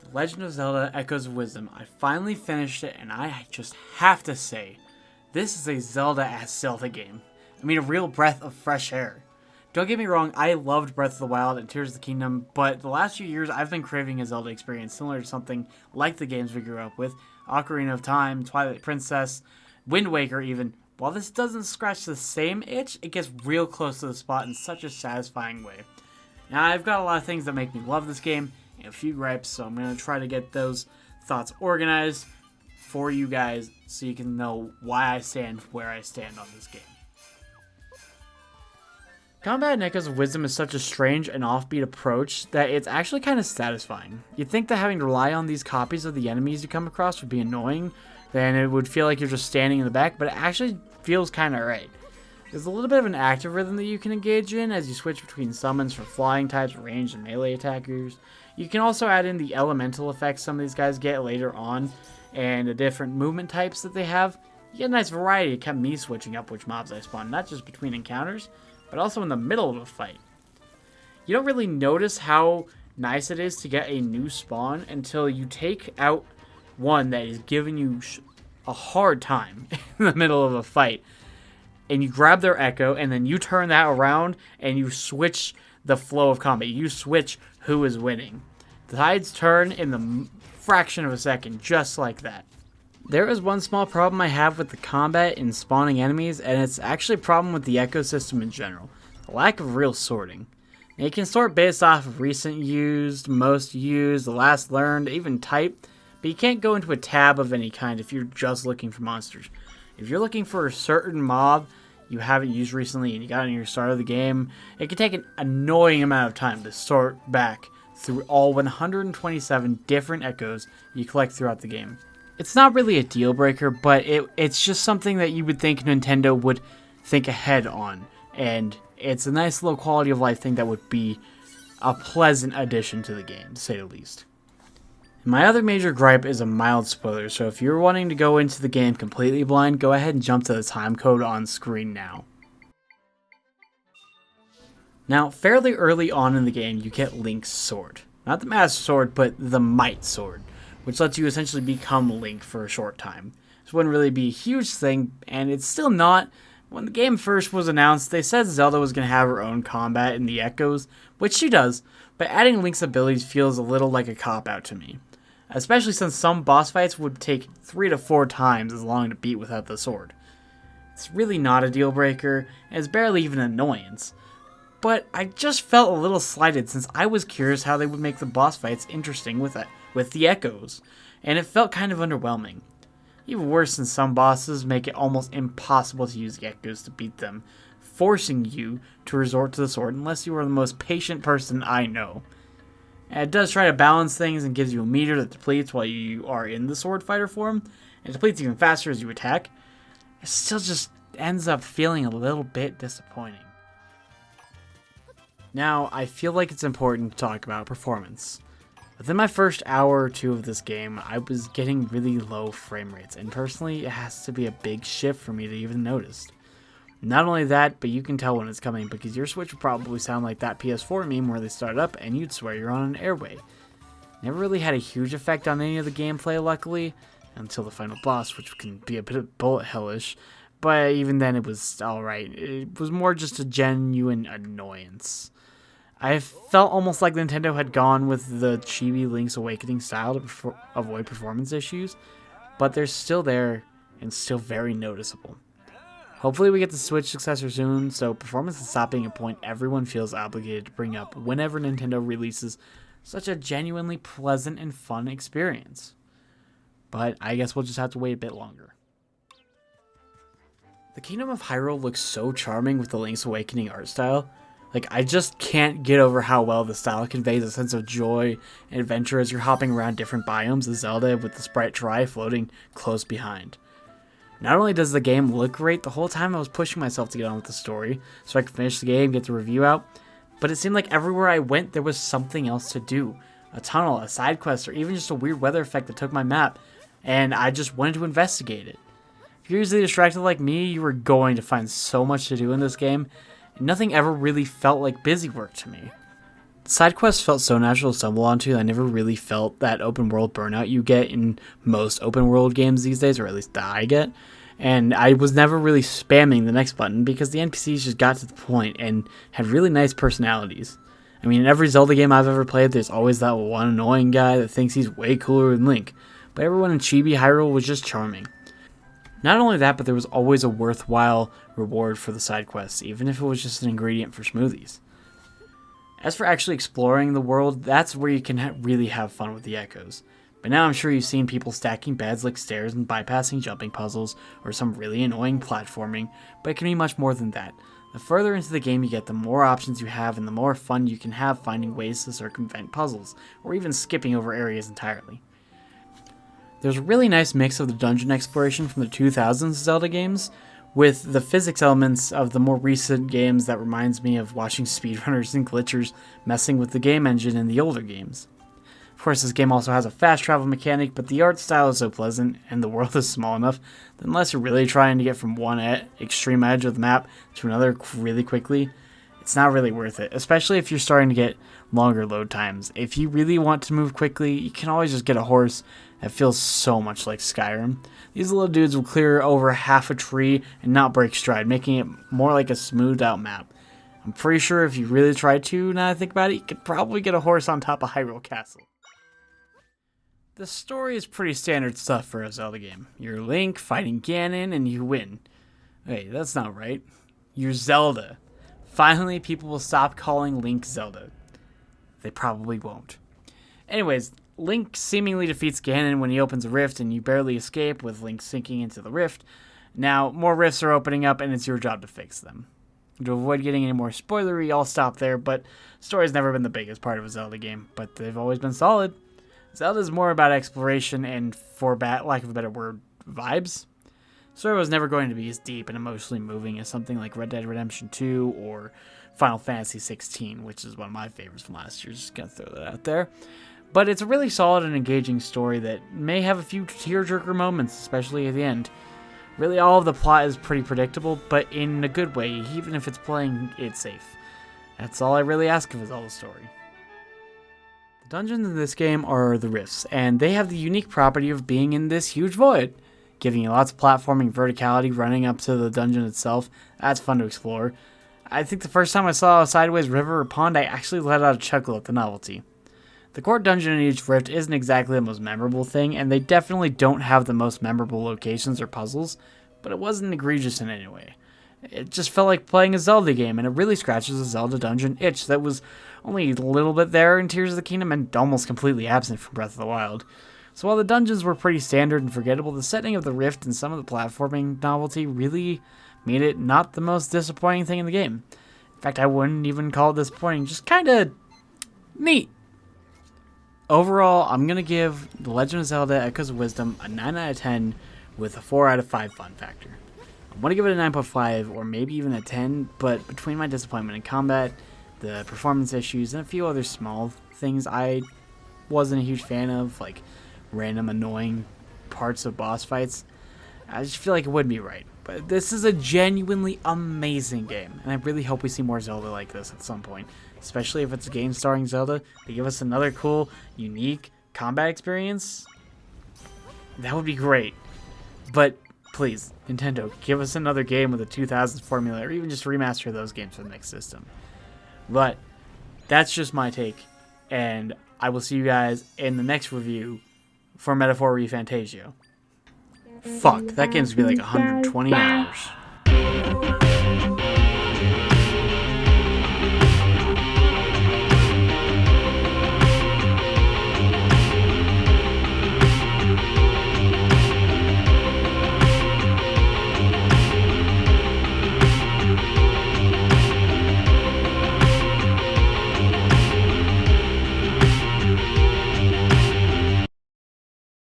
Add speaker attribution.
Speaker 1: The Legend of Zelda Echoes of Wisdom. I finally finished it, and I just have to say, this is a Zelda-ass Zelda game. I mean, a real breath of fresh air. Don't get me wrong, I loved Breath of the Wild and Tears of the Kingdom, but the last few years I've been craving a Zelda experience similar to something like the games we grew up with, Ocarina of Time, Twilight Princess, Wind Waker even. While this doesn't scratch the same itch, it gets real close to the spot in such a satisfying way. Now, I've got a lot of things that make me love this game, and a few gripes, so I'm going to try to get those thoughts organized for you guys so you can know why I stand where I stand on this game. Combat in Echoes of Wisdom is such a strange and offbeat approach that it's actually kind of satisfying. You'd think that having to rely on these copies of the enemies you come across would be annoying, then it would feel like you're just standing in the back, but it actually feels kind of right. There's a little bit of an active rhythm that you can engage in as you switch between summons for flying types, ranged and melee attackers. You can also add in the elemental effects some of these guys get later on, and the different movement types that they have. You get a nice variety. It kept me switching up which mobs I spawn, not just between encounters, but also in the middle of a fight. You don't really notice how nice it is to get a new spawn until you take out one that is giving you a hard time in the middle of a fight. And you grab their echo, and then you turn that around, and you switch the flow of combat. You switch who is winning. The tides turn in the fraction of a second, just like that. There is one small problem I have with the combat in spawning enemies, and it's actually a problem with the ecosystem in general. The lack of real sorting. Now, you can sort based off of recent used, most used, the last learned, even type, but you can't go into a tab of any kind if you're just looking for monsters. If you're looking for a certain mob you haven't used recently and you got it in your start of the game, it can take an annoying amount of time to sort back through all 127 different echoes you collect throughout the game. It's not really a deal breaker, but it's just something that you would think Nintendo would think ahead on, and it's a nice little quality of life thing that would be a pleasant addition to the game, to say the least. My other major gripe is a mild spoiler, so if you're wanting to go into the game completely blind, go ahead and jump to the time code on screen now. Now, fairly early on in the game, you get Link's sword. Not the Master Sword, but the Might Sword, which lets you essentially become Link for a short time. This wouldn't really be a huge thing, and it's still not. When the game first was announced, they said Zelda was going to have her own combat in the Echoes, which she does, but adding Link's abilities feels a little like a cop-out to me. Especially since some boss fights would take 3 to 4 times as long to beat without the sword. It's really not a deal breaker, and it's barely even an annoyance. But I just felt a little slighted since I was curious how they would make the boss fights interesting with the Echoes, and it felt kind of underwhelming. Even worse, since some bosses make it almost impossible to use the Echoes to beat them, forcing you to resort to the sword unless you are the most patient person I know. And it does try to balance things and gives you a meter that depletes while you are in the sword fighter form, and depletes even faster as you attack. It still just ends up feeling a little bit disappointing. Now, I feel like it's important to talk about performance. Within my first hour or two of this game, I was getting really low frame rates, and personally, it has to be a big shift for me to even notice. Not only that, but you can tell when it's coming because your Switch would probably sound like that PS4 meme where they start up and you'd swear you're on an airway. Never really had a huge effect on any of the gameplay, luckily, until the final boss, which can be a bit bullet hellish, but even then it was alright. It was more just a genuine annoyance. I felt almost like Nintendo had gone with the chibi Link's Awakening style to avoid performance issues, but they're still there and still very noticeable. Hopefully we get the Switch successor soon, so performance can stop being a point everyone feels obligated to bring up whenever Nintendo releases such a genuinely pleasant and fun experience. But I guess we'll just have to wait a bit longer. The Kingdom of Hyrule looks so charming with the Link's Awakening art style. I just can't get over how well the style conveys a sense of joy and adventure as you're hopping around different biomes as Zelda with the sprite Tri floating close behind. Not only does the game look great, the whole time I was pushing myself to get on with the story so I could finish the game, get the review out, but it seemed like everywhere I went there was something else to do. A tunnel, a side quest, or even just a weird weather effect that took my map, and I just wanted to investigate it. If you're easily distracted like me, you were going to find so much to do in this game, and nothing ever really felt like busy work to me. Side quests felt so natural to stumble onto that I never really felt that open world burnout you get in most open world games these days, or at least that I get. And I was never really spamming the next button because the NPCs just got to the point and had really nice personalities. I mean, in every Zelda game I've ever played, there's always that one annoying guy that thinks he's way cooler than Link, but everyone in Chibi Hyrule was just charming. Not only that, but there was always a worthwhile reward for the side quests, even if it was just an ingredient for smoothies. As for actually exploring the world, that's where you can really have fun with the echoes. But now I'm sure you've seen people stacking beds like stairs and bypassing jumping puzzles, or some really annoying platforming, but it can be much more than that. The further into the game you get, the more options you have and the more fun you can have finding ways to circumvent puzzles, or even skipping over areas entirely. There's a really nice mix of the dungeon exploration from the 2000s Zelda games, with the physics elements of the more recent games that reminds me of watching speedrunners and glitchers messing with the game engine in the older games. Of course, this game also has a fast travel mechanic, but the art style is so pleasant, and the world is small enough that unless you're really trying to get from one extreme edge of the map to another really quickly, it's not really worth it, especially if you're starting to get longer load times. If you really want to move quickly, you can always just get a horse that feels so much like Skyrim. These little dudes will clear over half a tree and not break stride, making it more like a smoothed out map. I'm pretty sure if you really tried to, now that I think about it, you could probably get a horse on top of Hyrule Castle. The story is pretty standard stuff for a Zelda game. You're Link fighting Ganon and you win. Wait, that's not right. You're Zelda. Finally, people will stop calling Link Zelda. They probably won't. Anyways, Link seemingly defeats Ganon when he opens a rift and you barely escape with Link sinking into the rift. Now, more rifts are opening up and it's your job to fix them. To avoid getting any more spoilery, I'll stop there, but story's never been the biggest part of a Zelda game, but they've always been solid. Zelda's more about exploration and, for lack of a better word, vibes. Story was never going to be as deep and emotionally moving as something like Red Dead Redemption 2 or Final Fantasy 16, which is one of my favorites from last year. Just gonna throw that out there. But it's a really solid and engaging story that may have a few tearjerker moments, especially at the end. Really, all of the plot is pretty predictable, but in a good way, even if it's playing it safe. That's all I really ask of a Zelda story. The dungeons in this game are the rifts, and they have the unique property of being in this huge void, giving you lots of platforming verticality running up to the dungeon itself. That's fun to explore. I think the first time I saw a sideways river or pond, I actually let out a chuckle at the novelty. The court dungeon in each rift isn't exactly the most memorable thing, and they definitely don't have the most memorable locations or puzzles, but it wasn't egregious in any way. It just felt like playing a Zelda game, and it really scratches a Zelda dungeon itch that was only a little bit there in Tears of the Kingdom and almost completely absent from Breath of the Wild. So while the dungeons were pretty standard and forgettable, the setting of the rift and some of the platforming novelty really made it not the most disappointing thing in the game. In fact, I wouldn't even call it disappointing, just kinda neat. Overall, I'm going to give The Legend of Zelda Echoes of Wisdom a 9 out of 10 with a 4 out of 5 fun factor. I want to give it a 9.5 or maybe even a 10, but between my disappointment in combat, the performance issues, and a few other small things I wasn't a huge fan of, like random annoying parts of boss fights, I just feel like it wouldn't be right. But this is a genuinely amazing game, and I really hope we see more Zelda like this at some point, especially if it's a game starring Zelda. They give us another cool, unique combat experience. That would be great. But please, Nintendo, give us another game with a 2000s formula, or even just remaster those games for the next system. But that's just my take, and I will see you guys in the next review for Metaphor ReFantasio. Fuck, that game's gonna be like 120 hours.